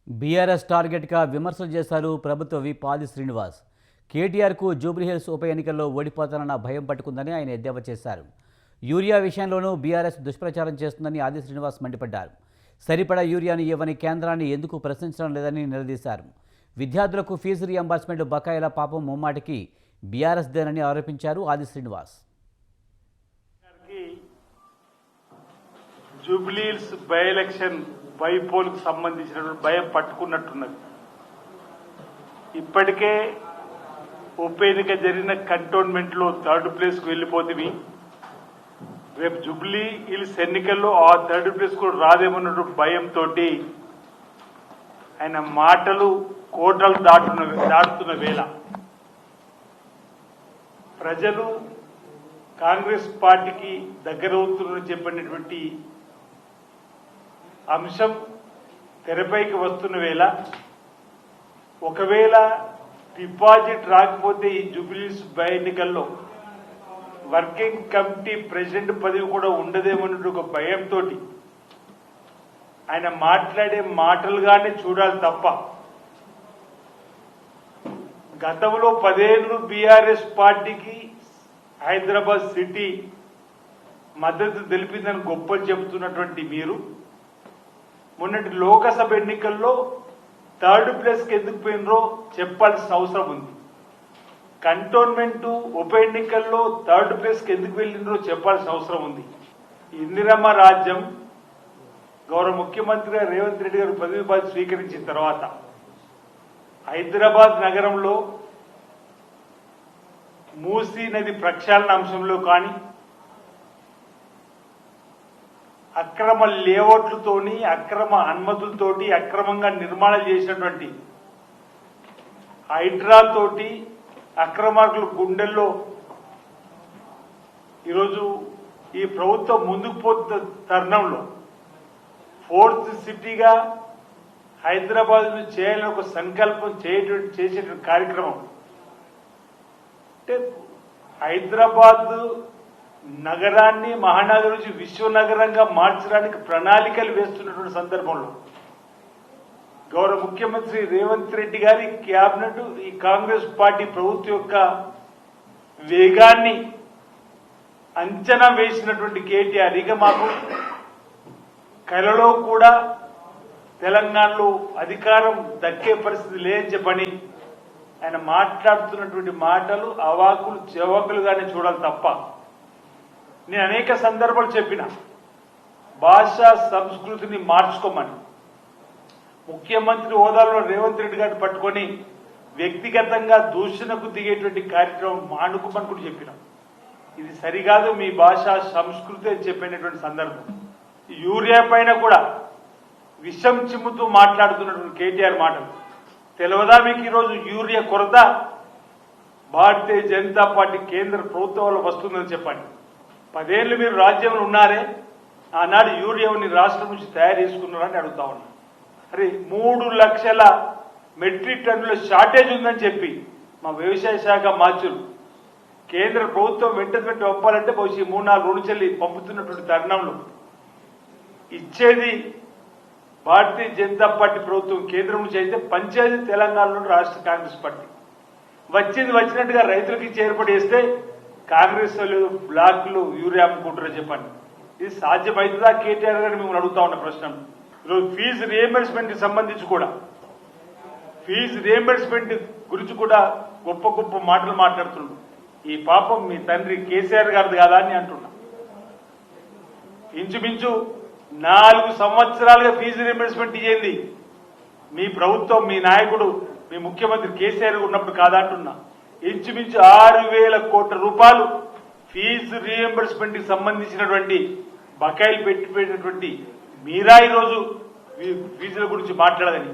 BRS టార్గెట్గా విమర్శలు చేశారు ప్రభుత్వ విప్ ఆది శ్రీనివాస్. కేటీఆర్కు జూబ్లీహిల్స్ ఉప ఎన్నికల్లో ఓడిపోతానన్న భయం పట్టుకుందని ఆయన ఎద్దేవా చేశారు. యూరియా విషయంలోనూ బీఆర్ఎస్ దుష్ప్రచారం చేస్తుందని ఆది శ్రీనివాస్ మండిపడ్డారు. సరిపడా యూరియాను ఇవ్వని కేంద్రాన్ని ఎందుకు ప్రశ్నించడం లేదని నిలదీశారు. విద్యార్థులకు ఫీజు రీఎంబర్స్మెంట్ బకాయిల పాపం ముమ్మాటికి బీఆర్ఎస్ దేనని ఆరోపించారు ఆది శ్రీనివాస్. జూబ్లీహిల్స్ బై ఎలక్షన్ బైపోల్కు సంబంధించినటువంటి భయం పట్టుకున్నట్టున్నది. ఇప్పటికే ఉప ఎన్నిక జరిగిన కంటోన్మెంట్లో 3rd ప్లేస్కు వెళ్ళిపోతుంది. రేపు జూబ్లీ హిల్స్ ఎన్నికల్లో ఆ 3rd ప్లేస్ కూడా రాదేమన్నటువంటి భయంతో ఆయన మాటలు కోటలు దాటుతున్న వేళ ప్రజలు కాంగ్రెస్ పార్టీకి దగ్గరవుతుందని చెప్పినటువంటి అంశం తెరపైకి వస్తున్న వేళ ఒకవేళ డిపాజిట్ రాకపోతే ఈ జూబ్లీహిల్స్ బై ఎన్నికల్లో వర్కింగ్ కమిటీ ప్రెసిడెంట్ పదవి కూడా ఉండదేమన్న ఒక భయంతో ఆయన మాట్లాడే మాటలుగానే చూడాలి తప్ప గతంలో 10 ఏళ్లు బీఆర్ఎస్ పార్టీకి హైదరాబాద్ సిటీ మద్దతు తెలిపిందని గొప్పలు చెబుతున్నటువంటి మీరు మొన్నటి లోకసభ ఎన్నికల్లో 3rd ప్లేస్కి ఎందుకు పోయినరో చెప్పాల్సిన అవసరం ఉంది. కంటోన్మెంట్ ఉప ఎన్నికల్లో 3rd ప్లేస్కి ఎందుకు వెళ్ళినరో చెప్పాల్సిన అవసరం ఉంది. ఇందిరమ్మ రాజ్యం గౌరవ ముఖ్యమంత్రిగా రేవంత్ రెడ్డి గారు పదవి బాధ్యత స్వీకరించిన తర్వాత హైదరాబాద్ నగరంలో మూసీ నది ప్రక్షాళన అంశంలో కానీ అక్రమ లేఅవుట్లతోని అక్రమ అనుమతులతోటి అక్రమంగా నిర్మాణాలు చేసినటువంటి హైడ్రాతోటి అక్రమార్కుల గుండెల్లో ఈరోజు ఈ ప్రభుత్వం ముందుకు పోతున్న తరుణంలో 4th సిటీగా హైదరాబాద్ చేయాలని ఒక సంకల్పం చేసేటువంటి కార్యక్రమం అంటే హైదరాబాద్ నగరాన్ని మహానగరం నుంచి విశ్వనగరంగా మార్చడానికి ప్రణాళికలు వేస్తున్నటువంటి సందర్భంలో గౌరవ ముఖ్యమంత్రి రేవంత్ రెడ్డి గారి క్యాబినెట్ ఈ కాంగ్రెస్ పార్టీ ప్రభుత్వం యొక్క వేగాన్ని అంచనా వేసినటువంటి కేటీఆర్ ఇక మాకు కలలో కూడా తెలంగాణలో అధికారం దక్కే పరిస్థితి లేదని చెప్పని ఆయన మాట్లాడుతున్నటువంటి మాటలు అవాకులు చెవాకులుగానే చూడాలి తప్ప నేను అనేక సందర్భాలు చెప్పిన భాషా సంస్కృతిని మార్చుకోమని ముఖ్యమంత్రి హోదాలో రేవంత్ రెడ్డి గారిని పట్టుకొని వ్యక్తిగతంగా దూషణకు దిగేటువంటి కార్యక్రమం మానుకోమని కూడా చెప్పిన ఇది సరికాదు మీ భాషా సంస్కృతి అని చెప్పినటువంటి సందర్భం. యూరియా పైన కూడా విషం చిమ్ముతూ మాట్లాడుతున్నటువంటి కేటీఆర్ మాటలు తెలియదా మీకు? ఈరోజు యూరియా కొరత భారతీయ జనతా పార్టీ కేంద్ర ప్రభుత్వంలో వస్తుందని చెప్పండి. 10 ఏళ్లు మీరు రాజ్యంలో ఉన్నారే, ఆనాడు యూరియాని రాష్ట్రం నుంచి తయారు చేసుకున్నారని అడుగుతా ఉన్నా. అరే 3 లక్షల మెట్రిక్ టన్నుల షార్టేజ్ ఉందని చెప్పి మా వ్యవసాయ శాఖ మార్చులు కేంద్ర ప్రభుత్వం వెంటనే పంపాలంటే బహుశా 3-4 రోజులు చెల్లి పంపుతున్నటువంటి తరుణంలో ఇచ్చేది భారతీయ జనతా పార్టీ ప్రభుత్వం కేంద్రం నుంచి అయితే పంచాయతీ తెలంగాణలో రాష్ట్ర కాంగ్రెస్ పార్టీ వచ్చినట్టుగా రైతులకు ఇచ్చి ఏర్పాటు చేస్తే కాంగ్రెస్ వాళ్ళు బ్లాక్లు యూరియా అమ్ముకుంటారో చెప్పండి. ఇది సాధ్యమవుతుందా కేటీఆర్ గారిని మిమ్మల్ని అడుగుతా ఉన్న ప్రశ్న. ఈరోజు ఫీజు రియంబర్స్మెంట్ సంబంధించి కూడా ఫీజు రియంబర్స్మెంట్ గురించి కూడా గొప్ప గొప్ప మాటలు మాట్లాడుతున్నాడు. ఈ పాపం మీ తండ్రి కేసీఆర్ గారిది కాదా అని అంటున్నా. ఇంచుమించు 4 సంవత్సరాలుగా ఫీజు రియంబర్స్మెంట్ ఇయ్యింది మీ ప్రభుత్వం, మీ నాయకుడు, మీ ముఖ్యమంత్రి కేసీఆర్ ఉన్నప్పుడు కాదంటున్నా. ఇంచుమించు 6,000 కోట్ల రూపాయలు ఫీజు రియంబర్స్మెంట్ కి సంబంధించినటువంటి బకాయిలు పెట్టిపోయినటువంటి మీరా ఈరోజు ఫీజుల గురించి మాట్లాడదని